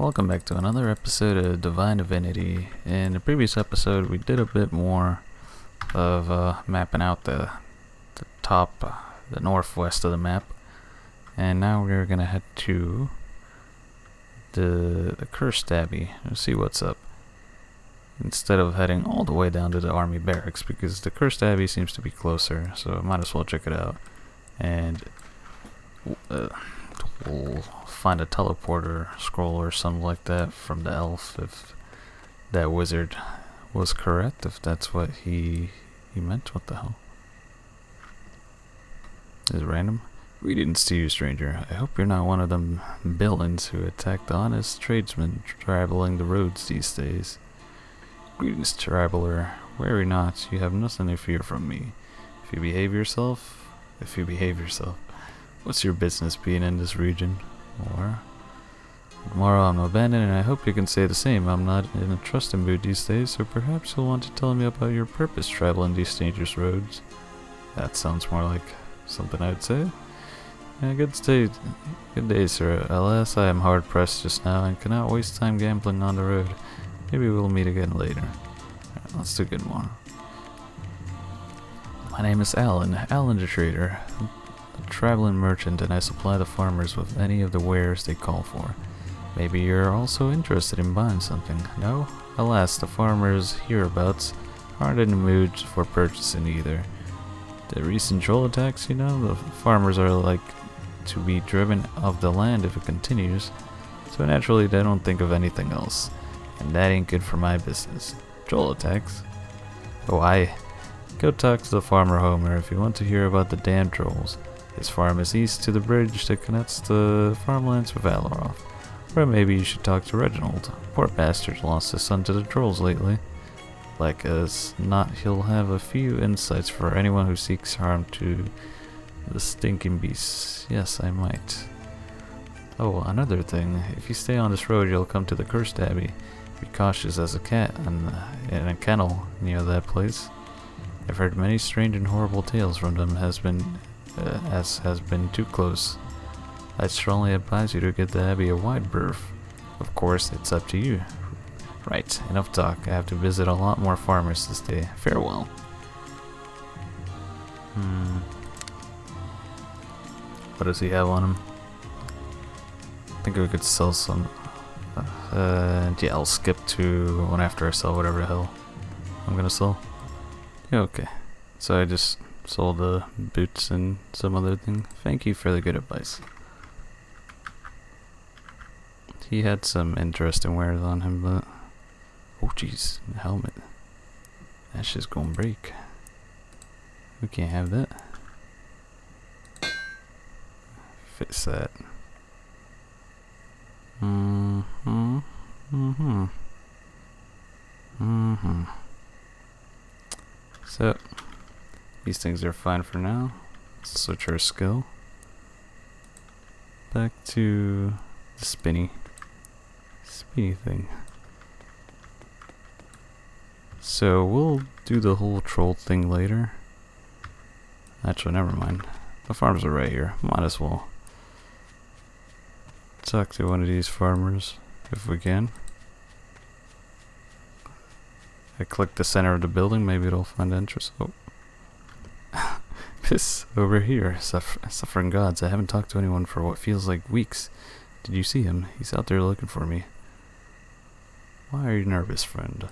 Welcome back to another episode of Divinity. In the previous episode, we did a bit more of mapping out the top, the northwest of the map, and now we're gonna head to the Cursed Abbey and see what's up. Instead of heading all the way down to the army barracks, because the Cursed Abbey seems to be closer, so I might as well check it out. And we'll find a teleporter scroll or something like that from the elf if that wizard was correct, if that's what he meant. What the hell? This is random. Greetings to you, stranger. I hope you're not one of them villains who attack the honest tradesmen traveling the roads these days. Greetings, traveler. Worry not, you have nothing to fear from me. If you behave yourself, what's your business being in this region? Or, tomorrow I'm abandoned, and I hope you can say the same. I'm not in a trusting mood these days, so perhaps you'll want to tell me about your purpose traveling these dangerous roads. That sounds more like something I'd say. Yeah, good day, sir. Alas, I am hard pressed just now and cannot waste time gambling on the road. Maybe we'll meet again later. Alright, let's do good more. My name is Alan the trader, a traveling merchant, and I supply the farmers with any of the wares they call for. Maybe you're also interested in buying something. No? Alas, the farmers hereabouts aren't in the mood for purchasing either. The recent troll attacks, the farmers are like to be driven off the land if it continues, so naturally they don't think of anything else. And that ain't good for my business. Troll attacks? Oh, go talk to the farmer Homer if you want to hear about the damn trolls. His farm is east to the bridge that connects the Farmlands with Valeroff. Or maybe you should talk to Reginald. Poor bastard lost his son to the trolls lately. Like as not, he'll have a few insights for anyone who seeks harm to the stinking beasts. Yes, I might. Oh, another thing. If you stay on this road, you'll come to the Cursed Abbey. Be cautious as a cat in a kennel near that place. I've heard many strange and horrible tales from them as has been too close. I'd strongly advise you to get the Abbey a wide berth. Of course, it's up to you. Right, enough talk. I have to visit a lot more farmers this day. Farewell. What does he have on him? I think we could sell some. Yeah, I'll skip to one after I sell whatever the hell I'm gonna sell. Yeah, okay. So I just sold the boots and some other thing. Thank you for the good advice. He had some interesting wares on him, but oh jeez, the helmet. That shit's gonna break. We can't have that. Fix that. So, these things are fine for now. Let's switch our skill. Back to the spinny thing. So, we'll do the whole troll thing later. Actually, never mind. The farms are right here. Might as well talk to one of these farmers if we can. I click the center of the building, maybe it'll find interest. Oh. This over here, suffering gods. I haven't talked to anyone for what feels like weeks. Did you see him? He's out there looking for me. Why are you nervous, friend?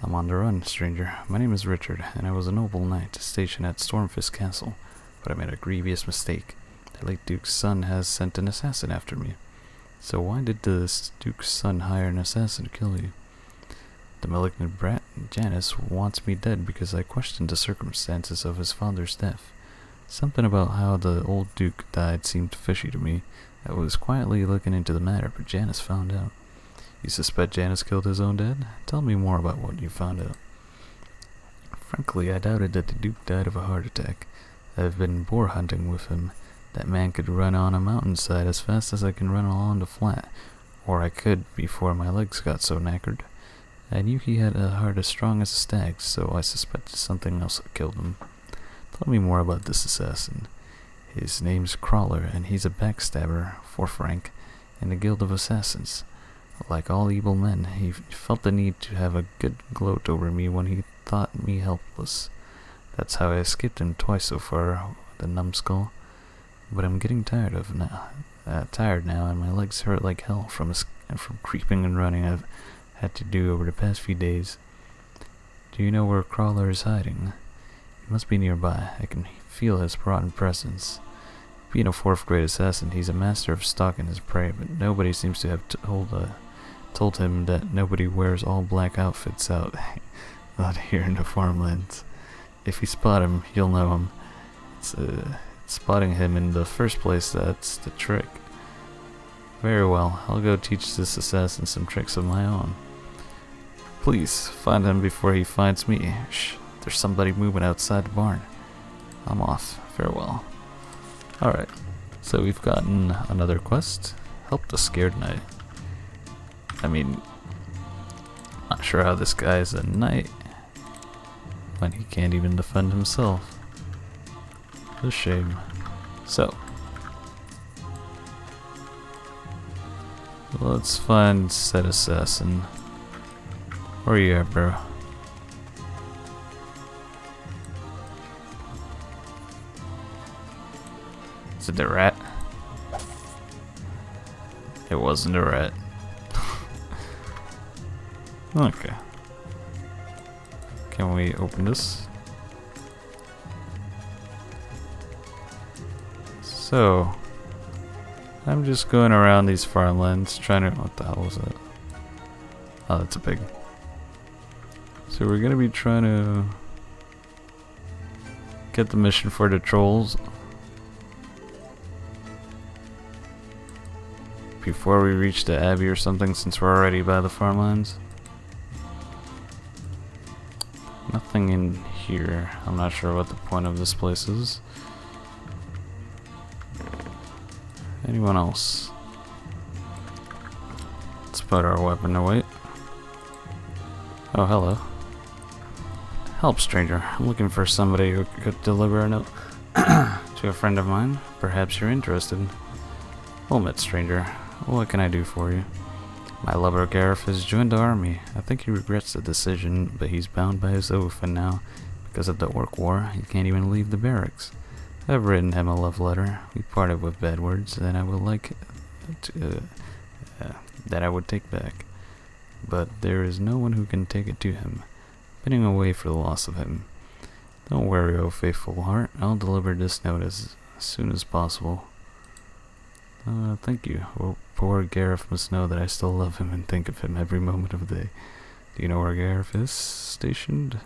I'm on the run, stranger. My name is Richard, and I was a noble knight stationed at Stormfist Castle, but I made a grievous mistake. The late Duke's son has sent an assassin after me. So why did the Duke's son hire an assassin to kill you? The malignant brat, Janice, wants me dead because I questioned the circumstances of his father's death. Something about how the old Duke died seemed fishy to me. I was quietly looking into the matter, but Janice found out. You suspect Janice killed his own dad? Tell me more about what you found out. Frankly, I doubted that the Duke died of a heart attack. I've been boar hunting with him. That man could run on a mountainside as fast as I can run along the flat, or I could before my legs got so knackered. I knew he had a heart as strong as a stag's, so I suspected something else had killed him. Tell me more about this assassin. His name's Crawler, and he's a backstabber, for frank. in the Guild of Assassins. Like all evil men, he felt the need to have a good gloat over me when he thought me helpless. That's how I escaped him twice so far, the numbskull. But I'm getting tired now, and my legs hurt like hell from creeping and running I've had to do over the past few days. Do you know where Crawler is hiding? He must be nearby. I can feel his rotten presence. Being a 4th grade assassin, he's a master of stalking his prey, but nobody seems to have told him that nobody wears all black outfits out here in the farmlands. If you spot him, you'll know him. It's spotting him in the first place that's the trick. Very well, I'll go teach this assassin some tricks of my own. Please, find him before he finds me. Shh, there's somebody moving outside the barn. I'm off. Farewell. Alright, so we've gotten another quest. Help the scared knight. I mean, not sure how this guy is a knight when he can't even defend himself. What a shame. So, let's find said assassin. Where are you at, bro? Is it the rat? It wasn't a rat. Okay. Can we open this? So, I'm just going around these farmlands trying to... What the hell was that? Oh, that's a pig. So we're gonna be trying to get the mission for the trolls before we reach the abbey or something, since we're already by the farmlands. Nothing in here. I'm not sure what the point of this place is. Anyone else? Let's put our weapon away. Oh, hello. Help, stranger. I'm looking for somebody who could deliver a note to a friend of mine. Perhaps you're interested. Well met, stranger. What can I do for you? My lover Gareth has joined the army. I think he regrets the decision, but he's bound by his oath, and now, because of the Orc War, he can't even leave the barracks. I've written him a love letter. We parted with bad words, and I would like to, that I would take back. But there is no one who can take it to him, pinning away for the loss of him. Don't worry, oh faithful heart. I'll deliver this note as soon as possible. Thank you. Well, poor Gareth must know that I still love him and think of him every moment of the day. Do you know where Gareth is stationed?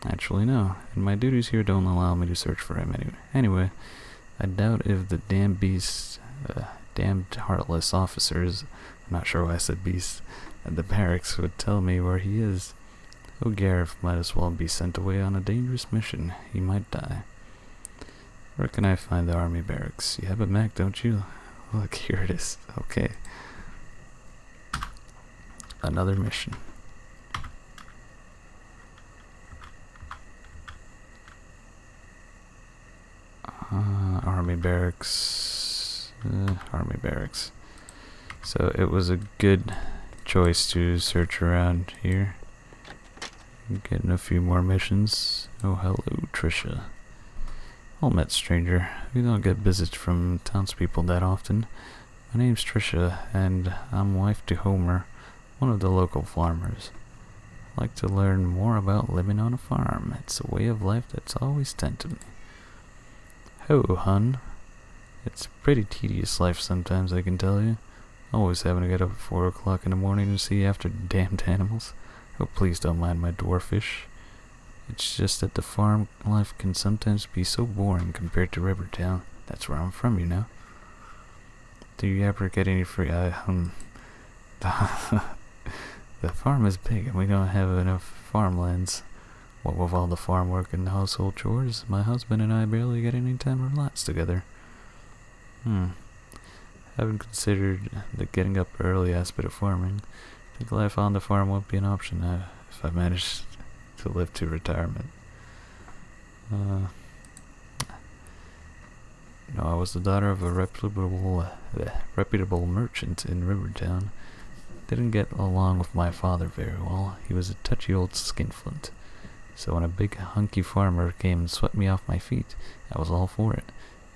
Actually, no. And my duties here don't allow me to search for him anyway. I doubt if the damned beast, damned heartless officers, I'm not sure why I said beast, at the barracks would tell me where he is. Oh, Gareth might as well be sent away on a dangerous mission. He might die. Where can I find the army barracks? You have a map, don't you? Look, here it is. Okay. Another mission. Army barracks. Army barracks. So it was a good choice to search around here. Getting a few more missions. Oh, hello, Trisha. Well met, stranger. We don't get visits from townspeople that often. My name's Trisha, and I'm wife to Homer, one of the local farmers. I like to learn more about living on a farm. It's a way of life that's always tempted me. Ho, hun. It's a pretty tedious life sometimes, I can tell you. Always having to get up at 4 o'clock in the morning to see after damned animals. Oh, please don't mind my dwarfish. It's just that the farm life can sometimes be so boring compared to Rivertown. That's where I'm from, you know. Do you ever get any free... The farm is big and we don't have enough farmlands. What with all the farm work and household chores, my husband and I barely get any time to relax together. Haven't considered the getting up early aspect of farming. I think life on the farm won't be an option if I manage to live to retirement. No, I was the daughter of a reputable merchant in Rivertown. Didn't get along with my father very well. He was a touchy old skinflint. So when a big hunky farmer came and swept me off my feet, I was all for it.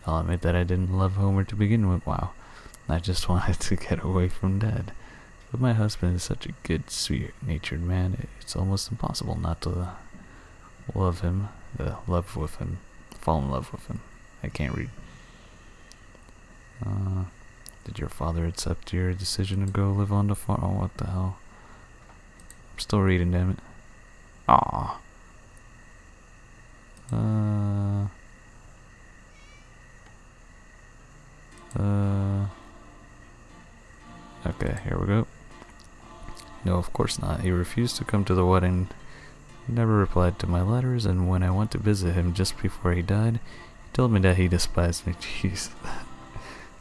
I'll admit that I didn't love Homer to begin with. Wow. I just wanted to get away from Dad. But my husband is such a good, sweet-natured man, it's almost impossible not to love him, fall in love with him. I can't read. Did your father accept your decision to go live on the farm? Oh, what the hell? I'm still reading, damn it. Aww. Okay, here we go. No, of course not. He refused to come to the wedding, never replied to my letters, and when I went to visit him just before he died, he told me that he despised me. Jeez.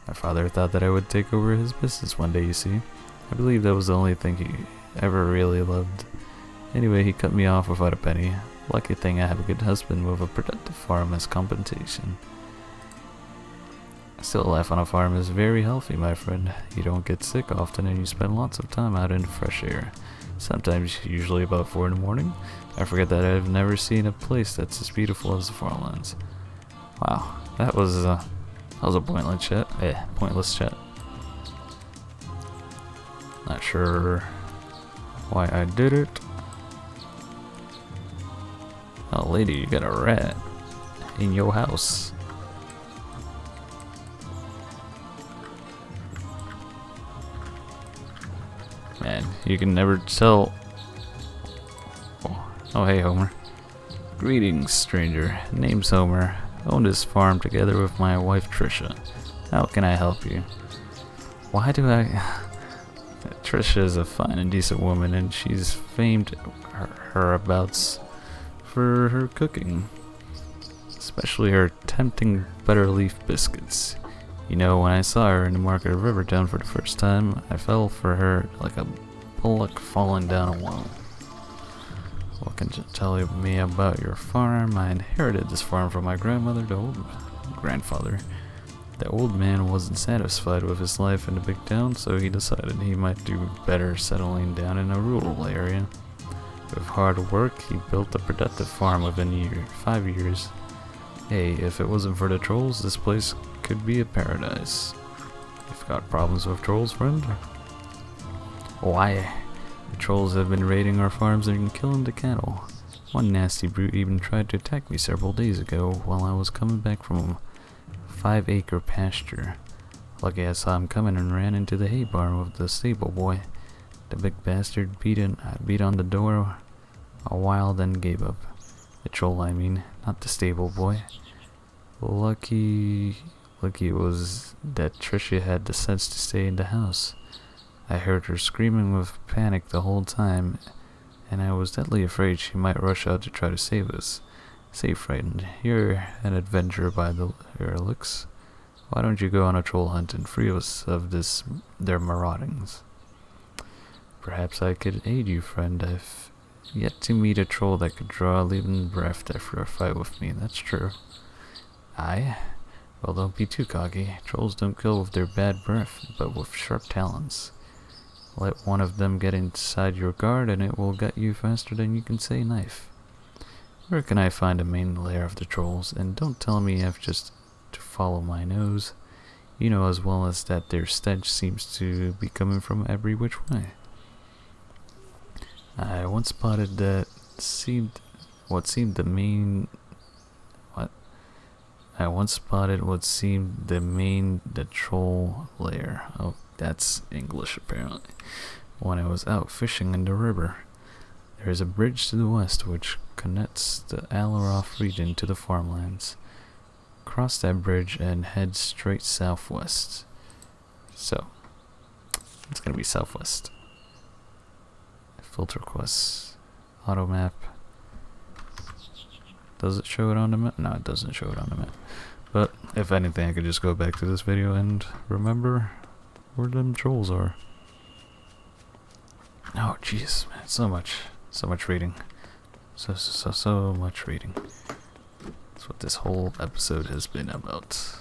My father thought that I would take over his business one day, you see. I believe that was the only thing he ever really loved. Anyway, he cut me off without a penny. Lucky thing I have a good husband with a productive farm as compensation. Still, life on a farm is very healthy, my friend. You don't get sick often and you spend lots of time out in the fresh air. Sometimes, usually about 4 in the morning. I forget that I've never seen a place that's as beautiful as the Farmlands. Wow, that was a pointless chat. Pointless chat. Not sure why I did it. Oh, lady, you got a rat in your house. Man, you can never tell. Oh, hey, Homer. Greetings, stranger. Name's Homer. Own this farm together with my wife, Trisha. How can I help you? Why do I... Trisha is a fine and decent woman, and she's famed her abouts for her cooking. Especially her tempting butterleaf biscuits. You know, when I saw her in the market of Rivertown for the first time, I fell for her like a bullock falling down a well. What can you tell me about your farm? I inherited this farm from my grandfather. The old man wasn't satisfied with his life in the big town, so he decided he might do better settling down in a rural area. With hard work, he built a productive farm within 5 years. Hey, if it wasn't for the trolls, this place could be a paradise. You've got problems with trolls, friend? Why? The trolls have been raiding our farms and killing the cattle. One nasty brute even tried to attack me several days ago while I was coming back from a 5-acre pasture. Lucky I saw him coming and ran into the hay barn with the stable boy. The big bastard beat on the door a while, then gave up. The troll, I mean, not the stable boy. Lucky it was that Tricia had the sense to stay in the house. I heard her screaming with panic the whole time, and I was deadly afraid she might rush out to try to save us. Say, frightened, you're an adventurer by your looks. Why don't you go on a troll hunt and free us of their maraudings? Perhaps I could aid you, friend. I've yet to meet a troll that could draw a living breath after a fight with me, that's true. Aye? Well, don't be too cocky. Trolls don't kill with their bad breath, but with sharp talons. Let one of them get inside your guard and it will gut you faster than you can say knife. Where can I find the main lair of the trolls? And don't tell me I've just to follow my nose. You know as well as that their stench seems to be coming from every which way. I once spotted the troll lair. Oh, that's English apparently. When I was out fishing in the river. There is a bridge to the west which connects the Alaroth region to the Farmlands. Cross that bridge and head straight southwest. So, it's gonna be southwest. Filter quests. Auto map. Does it show it on the map? No, it doesn't show it on the map. But, if anything, I could just go back to this video and remember where them trolls are. Oh, jeez, man, so much reading. So much reading. That's what this whole episode has been about.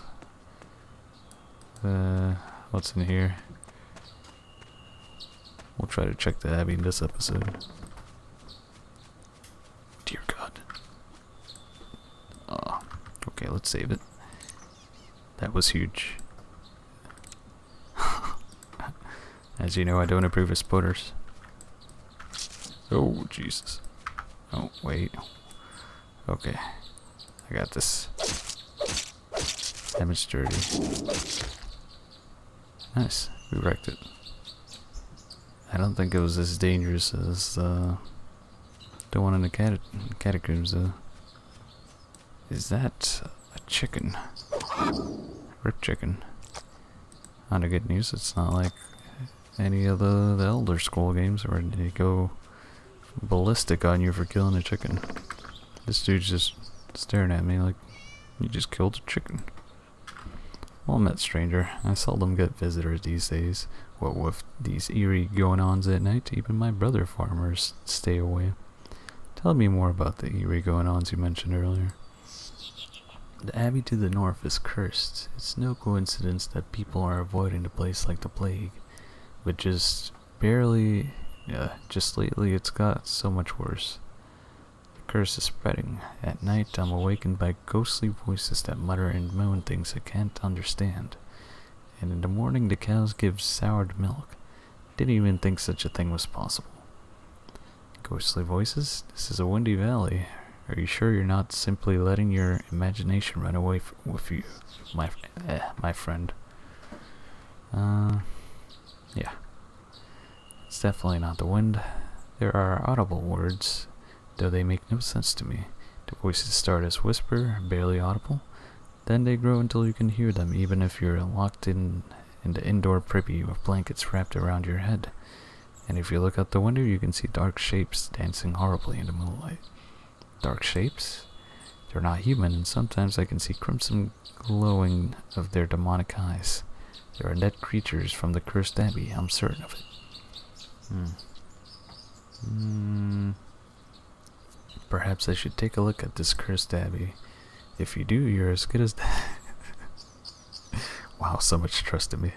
What's in here? We'll try to check the Abbey in this episode. Dear God. Oh, okay, let's save it. That was huge. As you know, I don't approve of spoilers. Oh, Jesus. Oh, wait. Okay. I got this. Damage 30. Nice. We wrecked it. I don't think it was as dangerous as the one in the catacombs, though. Is that a chicken? Rip chicken. On the good news, it's not like any of the Elder Scroll games where they go ballistic on you for killing a chicken. This dude's just staring at me like, you just killed a chicken. Well met, stranger. I seldom get visitors these days. What with these eerie going-ons at night, even my brother farmers stay away. Tell me more about the eerie going-ons you mentioned earlier. The abbey to the north is cursed. It's no coincidence that people are avoiding the place like the plague. But just lately it's got so much worse. The curse is spreading. At night I'm awakened by ghostly voices that mutter and moan things I can't understand. And in the morning the cows give soured milk. Didn't even think such a thing was possible. Ghostly voices? This is a windy valley. Are you sure you're not simply letting your imagination run away with you, my friend? Yeah. It's definitely not the wind. There are audible words, though they make no sense to me. The voices start as whisper, barely audible. Then they grow until you can hear them, even if you're locked in the indoor privy with blankets wrapped around your head. And if you look out the window, you can see dark shapes dancing horribly in the moonlight. Dark shapes? They're not human, and sometimes I can see crimson glowing of their demonic eyes. They are dead creatures from the cursed abbey, I'm certain of it. Perhaps I should take a look at this cursed abbey. If you do, you're as good as dead. Wow, so much trust in me.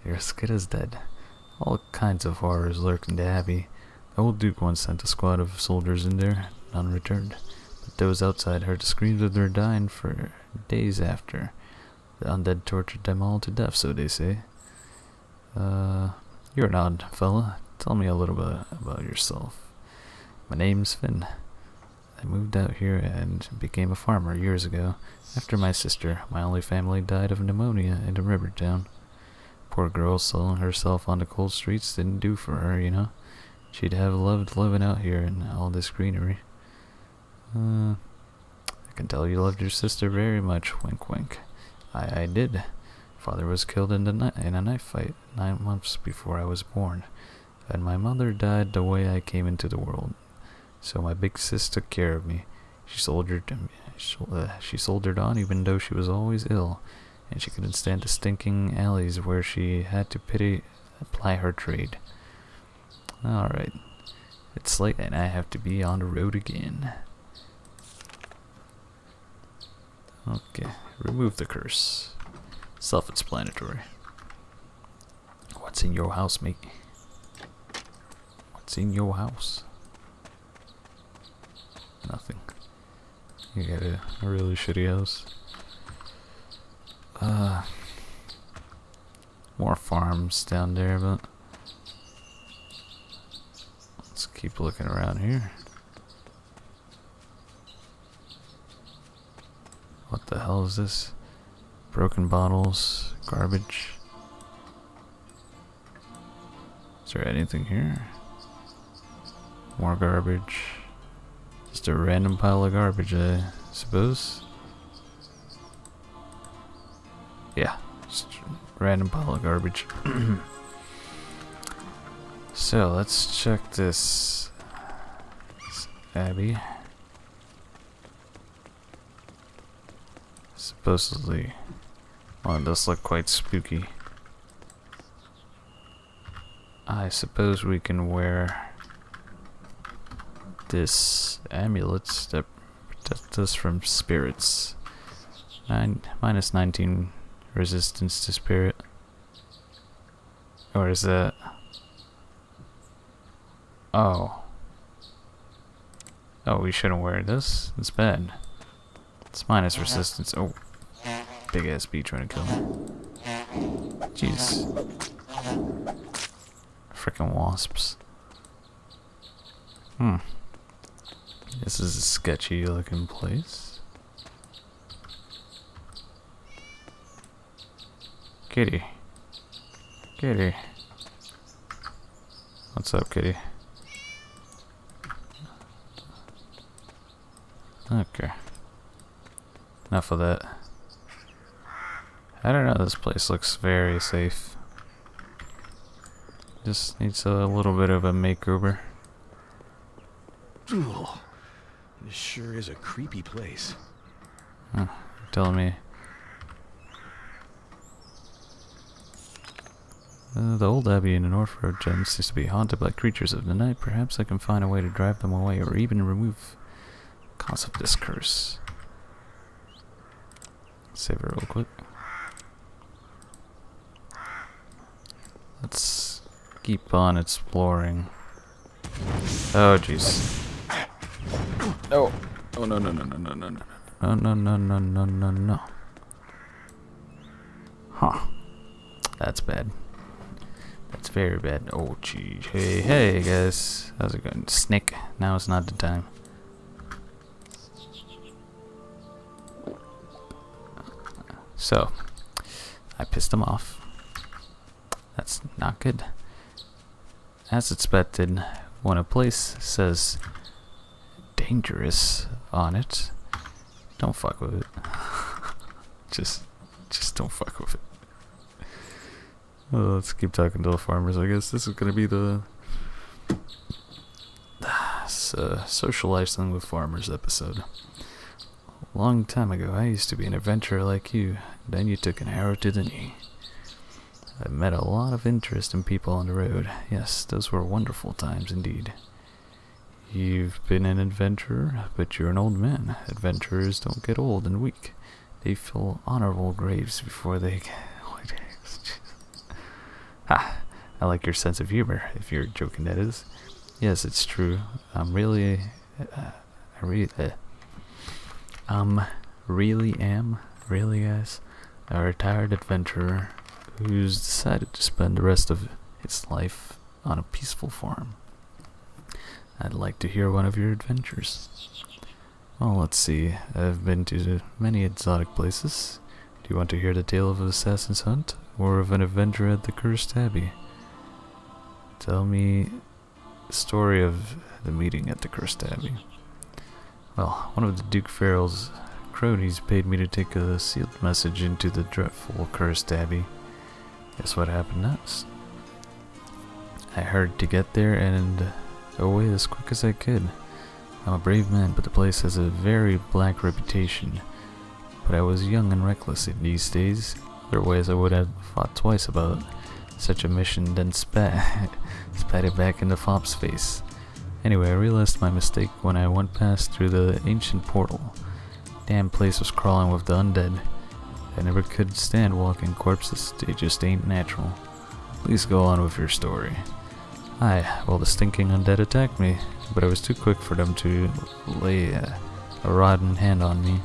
You're as good as dead. All kinds of horrors lurk in the abbey. The old duke once sent a squad of soldiers in there, none returned. But those outside heard the screams of their dying for days after. The undead tortured them all to death, so they say. You're an odd fella. Tell me a little bit about yourself. My name's Finn. I moved out here and became a farmer years ago. After my sister, my only family, died of pneumonia in a river town. Poor girl, selling herself on the cold streets didn't do for her, you know. She'd have loved living out here in all this greenery. I can tell you loved your sister very much, wink wink. I did. Father was killed in a knife fight 9 months before I was born, and my mother died the way I came into the world. So my big sis took care of me. She soldiered on even though she was always ill, and she couldn't stand the stinking alleys where she had to ply her trade. Alright, it's late and I have to be on the road again. Okay, remove the curse. Self-explanatory. What's in your house, mate? What's in your house? Nothing. You got a really shitty house. More farms down there, but let's keep looking around here. What the hell is this? Broken bottles, garbage. Is there anything here? More garbage. Just a random pile of garbage, I suppose. Yeah, just a random pile of garbage. So let's check this abbey. Supposedly, well, it does look quite spooky. I suppose we can wear this amulets that protect us from spirits. Minus 19 Resistance to spirit. Or is that... Oh. Oh, we shouldn't wear this. It's bad. It's minus resistance. Oh. Big ass bee trying to kill me. Jeez. Frickin' wasps. This is a sketchy looking place. Kitty. Kitty. What's up, kitty? Okay. Enough of that. I don't know, this place looks very safe. Just needs a little bit of a makeover. This sure is a creepy place. Huh, telling me. The old abbey in the North Road Gem seems to be haunted by creatures of the night. Perhaps I can find a way to drive them away or even remove the cause of this curse. Save it real quick. Let's keep on exploring. Oh jeez. Oh. Oh no no no no no no no no no no no no no no. Huh. That's bad. That's very bad. Oh jeez. Hey hey guys. How's it going? Snake. Now is not the time. So I pissed him off. That's not good. As expected, when a place says dangerous on it, don't fuck with it. just don't fuck with it. Well, let's keep talking to the farmers. I guess this is gonna be the socializing with farmers episode. A long time ago, I used to be an adventurer like you. Then you took an arrow to the knee. I met a lot of interesting people on the road. Yes, those were wonderful times indeed. You've been an adventurer, but you're an old man. Adventurers don't get old and weak. They fill honorable graves before they get... Ha! I like your sense of humor, if you're joking, that is. Yes, it's true. I'm really... really guys, a retired adventurer who's decided to spend the rest of his life on a peaceful farm. I'd like to hear one of your adventures. Well, let's see. I've been to many exotic places. Do you want to hear the tale of an assassin's hunt, or of an adventure at the Cursed Abbey? Tell me the story of the meeting at the Cursed Abbey. Well, one of the Duke Farrell's cronies paid me to take a sealed message into the dreadful Cursed Abbey. Guess what happened next? I hurried to get there and away as quick as I could. I'm a brave man, but the place has a very black reputation. But I was young and reckless in these days. Otherwise I would have thought twice about such a mission, then spat it back in the fop's face. Anyway, I realized my mistake when I went past through the ancient portal. Damn place was crawling with the undead. I never could stand walking corpses, they just ain't natural. Please go on with your story. Aye, well the stinking undead attacked me, but I was too quick for them to lay a rotten hand on me.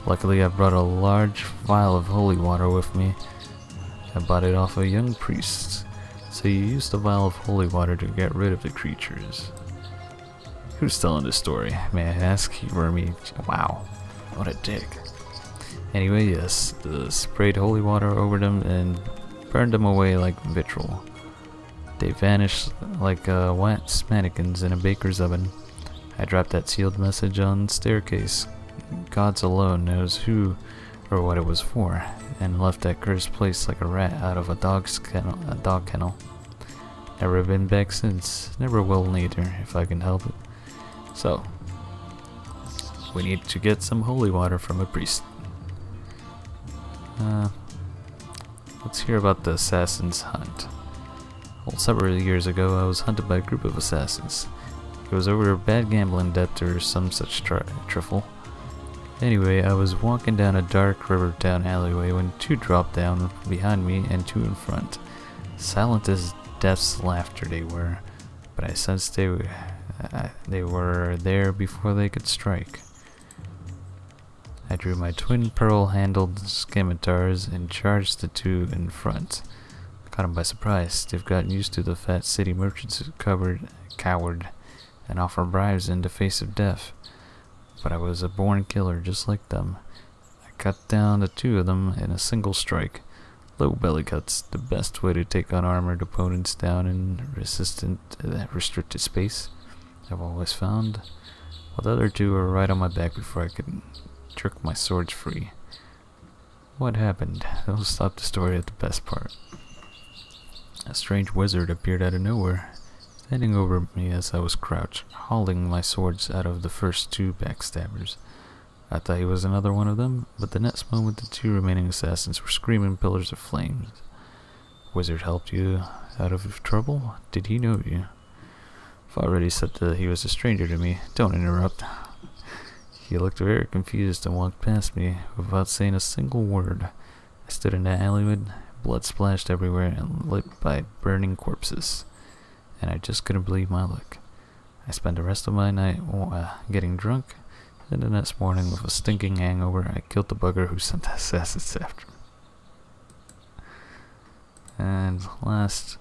Luckily I brought a large vial of holy water with me. I bought it off a young priest. So you used the vial of holy water to get rid of the creatures. Who's telling this story, may I ask? You were me. Wow, what a dick. Anyway, yes, sprayed holy water over them and burned them away like vitriol. They vanished like wax mannequins in a baker's oven. I dropped that sealed message on the staircase. Gods alone knows who or what it was for, and left that cursed place like a rat out of a dog kennel. Never been back since. Never will neither, if I can help it. So, we need to get some holy water from a priest. Let's hear about the assassin's hunt. Well, several years ago, I was hunted by a group of assassins. It was over a bad gambling debt or some such trifle. Anyway, I was walking down a dark river town alleyway when two dropped down behind me and two in front. Silent as death's laughter they were, but I sensed they were there before they could strike. I drew my twin pearl-handled scimitars and charged the two in front. Caught them by surprise. They've gotten used to the fat city merchants who coward and offer bribes in the face of death. But I was a born killer just like them. I cut down the two of them in a single strike. Low belly cuts, the best way to take on armored opponents down in restricted space, I've always found. While the other two were right on my back before I could jerk my swords free. What happened? I'll stop the story at the best part. A strange wizard appeared out of nowhere, standing over me as I was crouched, hauling my swords out of the first two backstabbers. I thought he was another one of them, but the next moment the two remaining assassins were screaming pillars of flames. Wizard helped you out of trouble? Did he know you? I've already said that he was a stranger to me. Don't interrupt. He looked very confused and walked past me without saying a single word. I stood in the alleyway, blood splashed everywhere and lit by burning corpses. And I just couldn't believe my luck. I spent the rest of my night getting drunk, and the next morning with a stinking hangover, I killed the bugger who sent the assassins after me. And last,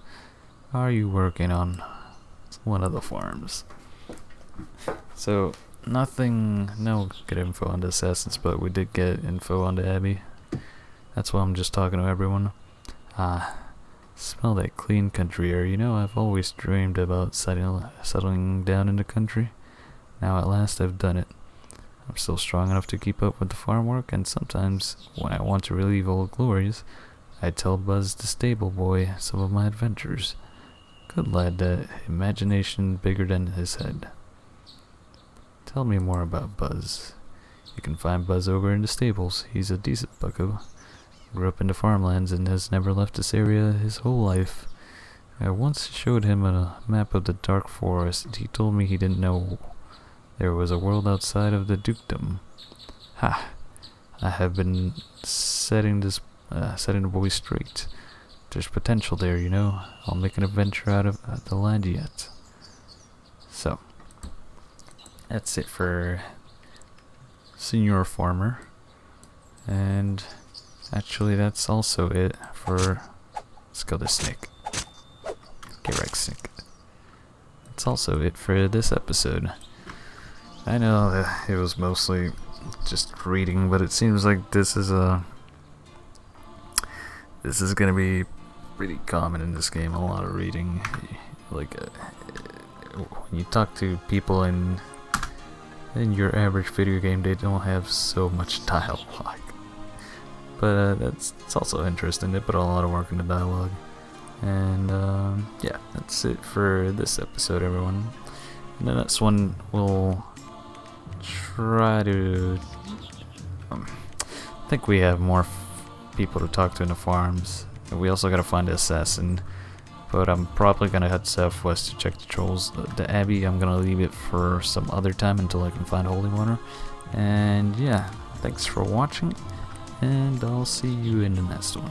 are you working on one of the farms? So, no good info on the assassins, but we did get info on the Abbey. That's why I'm just talking to everyone. Smell that clean country air. You know, I've always dreamed about settling down in the country. Now at last I've done it. I'm still strong enough to keep up with the farm work, and sometimes, when I want to relieve old glories, I tell Buzz the stable boy some of my adventures. Good lad, that imagination bigger than his head. Tell me more about Buzz. You can find Buzz over in the stables. He's a decent bucko. Grew up in the farmlands and has never left this area his whole life. I once showed him a map of the dark forest. He told me he didn't know there was a world outside of the dukedom. Ha! I have been setting the boy straight. There's potential there, you know. I'll make an adventure out of the land yet. So, that's it for Senior Farmer. And actually, that's also it for... Let's go to Snake. Get right, Snake. That's also it for this episode. I know that it was mostly just reading, but it seems like this is gonna be pretty common in this game. A lot of reading. Like when you talk to people in your average video game, they don't have so much dialogue. But it's also interesting. They put a lot of work into dialogue. And yeah, that's it for this episode, everyone. And the next one we'll try to... I think we have more people to talk to in the farms. And we also gotta find the assassin. But I'm probably gonna head southwest to check the trolls. The Abbey, I'm gonna leave it for some other time until I can find holy water. And yeah, thanks for watching. And I'll see you in the next one.